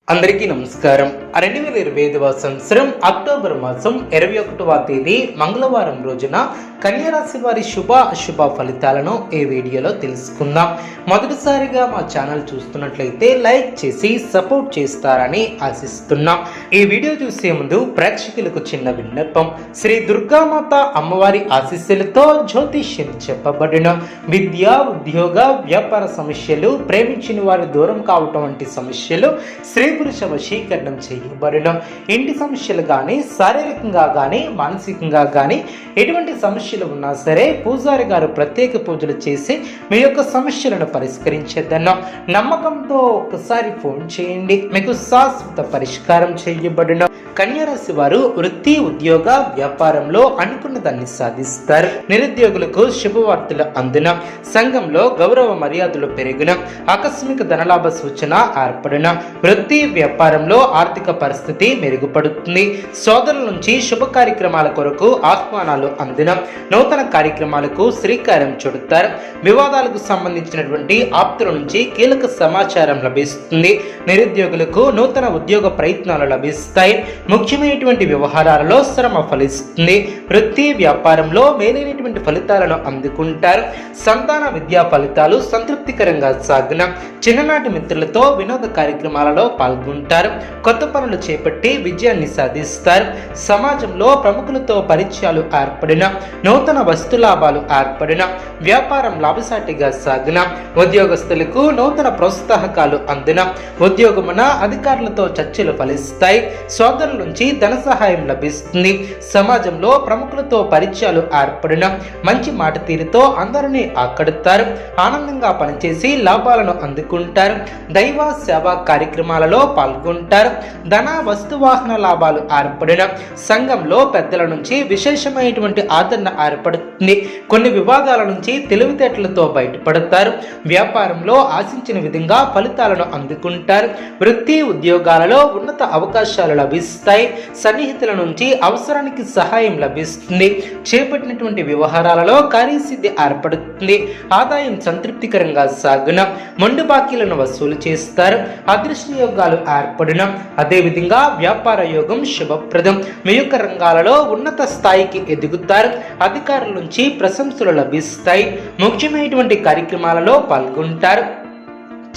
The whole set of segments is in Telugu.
అందరికీ నమస్కారం. 2025వ సంవత్సరం అక్టోబర్ మాసం 21వ తేదీ మంగళవారం రోజున కన్యా రాశి వారి శుభ అశుభ ఫలితాలను ఈ వీడియోలో తెలుసుకుందాం. మొదటిసారిగా మా ఛానల్ చూస్తున్నట్లయితే లైక్ చేసి సపోర్ట్ చేస్తారని ఆశిస్తున్నాం. ఈ వీడియో చూసే ముందు ప్రేక్షకులకు చిన్న విన్నపం. శ్రీ దుర్గామాత అమ్మవారి ఆశీస్సులతో జ్యోతిష్యం చెప్పబడిన విద్య, ఉద్యోగ, వ్యాపార సమస్యలు, ప్రేమించిన వారి దూరం కావటం వంటి సమస్యలు, స్త్రీ పురుష వశీకరణం చేయబడిన ఇంటి సమస్యలు కానీ, శారీరకంగా కానీ, మానసికంగా కానీ ఎటువంటి సమస్యలు ఉన్నా సరే పూజారి గారు ప్రత్యేక పూజలు చేసి మీ యొక్క సమస్యలను పరిష్కరించేద్దన్నాం. నమ్మకంతో ఒక్కసారి ఫోన్ చేయండి, మీకు శాశ్వత పరిష్కారం చేయబడిన. కన్యా రాశి వారు వృత్తి, ఉద్యోగ, వ్యాపారంలో అనుకున్న దాన్ని సాధిస్తారు. నిరుద్యోగులకు శుభవార్తలు అందున, సంఘంలో గౌరవ మర్యాదలు పెరిగిన, ఆకస్మిక ధనలాభ సూచన ఏర్పడిన, వృత్తి వ్యాపారంలో ఆర్థిక పరిస్థితి మెరుగుపడుతుంది. సోదరుల నుంచి శుభ కార్యక్రమాల కొరకు ఆహ్వానాలు అందిన, నూతన కార్యక్రమాలకు శ్రీకారం చుడతారు. వివాదాలకు సంబంధించినటువంటి ఆప్తుల నుంచి కీలక సమాచారం లభిస్తుంది. నిరుద్యోగులకు నూతన ఉద్యోగ ప్రయత్నాలు లభిస్తాయి. ముఖ్యమైనటువంటి వ్యవహారాలలో శ్రమ ఫలిస్తుంది. వృత్తి వ్యాపారంలో మేలైనటువంటి ఫలితాలను అందుకుంటారు. సంతాన విద్యా ఫలితాలు సంతృప్తికరంగా సాగిన, చిన్ననాటి మిత్రులతో వినోద కార్యక్రమాలలో పాల్గొంటారు. కొత్త పనులు చేపట్టి విజయాన్ని సాధిస్తారు. సమాజంలో ప్రముఖులతో పరిచయాలు ఏర్పడిన, నూతన వస్తు లాభాలు ఏర్పడిన, వ్యాపారం లాభసాటిగా సాగిన, ఉద్యోగస్తులకు నూతన ప్రోత్సాహకాలు అందిన, ఉద్యోగమున అధికారులతో చర్చలు ఫలిస్తాయి. సోదరుల నుంచి ధన సహాయం లభిస్తుంది. సమాజంలో ప్రముఖులతో పరిచయాలు ఏర్పడిన, మంచి మాట తీరుతో అందరినీ ఆకడుతారు. ఆనందంగా పనిచేసి లాభాలను అందుకుంటారు. దైవ సేవా కార్యక్రమాలలో పాల్గొంటారు. ధన వస్తు వాహన లాభాలు ఏర్పడిన, సంఘంలో పెద్దల నుంచి విశేషమైనటువంటి ఆదరణ ఏర్పడుతుంది. కొన్ని వివాదాల నుంచి తెలివితేటలతో బయటపడతారు. వ్యాపారంలో ఆశించిన విధంగా ఫలితాలను అందుకుంటారు. వృత్తి ఉద్యోగాలలో ఉన్నత అవకాశాలు లభిస్తాయి. సన్నిహితుల నుంచి అవసరానికి సహాయం లభిస్తుంది. చేపట్టినటువంటి వ్యవహారాలలో కార్యసిద్ధి ఏర్పడుతుంది. ఆదాయం సంతృప్తికరంగా సాగున, మొండు బాకీలను వసూలు చేస్తారు. అదృష్ట యోగాలు ఏర్పడిన, అదేవిధంగా వ్యాపార యోగం శుభప్రదం. మీ యొక్క రంగాలలో ఉన్నత స్థాయికి ఎదుగుతారు. అధికారుల నుంచి ప్రశంసలు లభిస్తాయి. ముఖ్యమైనటువంటి కార్యక్రమాలలో పాల్గొంటారు.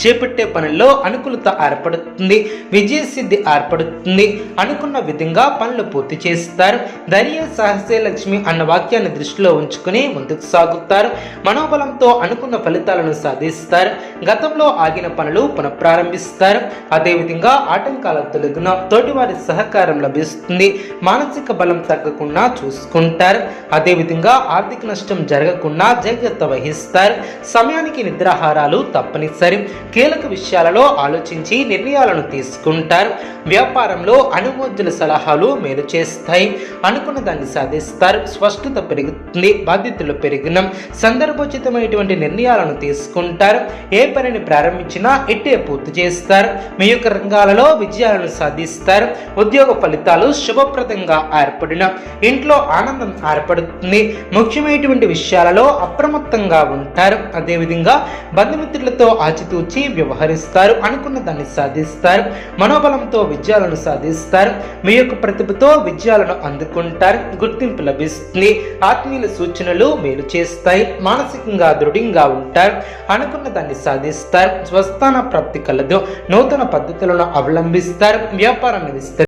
చేపట్టే పనుల్లో అనుకూలత ఏర్పడుతుంది. విజయసిద్ధి ఏర్పడుతుంది. అనుకున్న విధంగా పనులు పూర్తి చేస్తారు. ధైర్య సాహసే లక్ష్మి అన్న వాక్యాన్ని దృష్టిలో ఉంచుకుని ముందుకు సాగుతారు. మనోబలంతో అనుకున్న ఫలితాలను సాధిస్తారు. గతంలో ఆగిన పనులు పునఃప్రారంభిస్తారు. అదేవిధంగా ఆటంకాల తొలగిన, తోటివారి సహకారం లభిస్తుంది. మానసిక బలం తగ్గకుండా చూసుకుంటారు. అదేవిధంగా ఆర్థిక నష్టం జరగకుండా జాగ్రత్త వహిస్తారు. సమయానికి నిద్రాహారాలు తప్పనిసరి. కీలక విషయాలలో ఆలోచించి నిర్ణయాలను తీసుకుంటారు. వ్యాపారంలో అనుమోద్యుల సలహాలు మేలు చేస్తాయి. అనుకున్న దాన్ని సాధిస్తారు. స్పష్టత పెరుగుతుంది. బాధ్యతలు పెరిగిన, సందర్భోచితమైనటువంటి నిర్ణయాలను తీసుకుంటారు. ఏ పనిని ప్రారంభించినా ఇట్టే పూర్తి చేస్తారు. మీ యొక్క రంగాలలో విజయాలను సాధిస్తారు. ఉద్యోగ ఫలితాలు శుభప్రదంగా ఏర్పడిన, ఇంట్లో ఆనందం ఏర్పడుతుంది. ముఖ్యమైనటువంటి విషయాలలో అప్రమత్తంగా ఉంటారు. అదేవిధంగా బంధుమిత్రులతో ఆచితూచి వ్యవహరిస్తారు. అనుకున్న దాన్ని సాధిస్తారు. మనోబలంతో విజయాలను సాధిస్తారు. మీ యొక్క ప్రతిభతో విజయాలను అందుకుంటారు. గుర్తింపు లభిస్తుంది. ఆత్మీయుల సూచనలు మేలు చేస్తాయి. మానసికంగా దృఢంగా ఉంటారు. అనుకున్న దాన్ని సాధిస్తారు. స్వస్థాన ప్రాప్తి కలదు. నూతన పద్ధతులను అవలంబిస్తారు. వ్యాపారాన్ని విస్తరిస్తారు.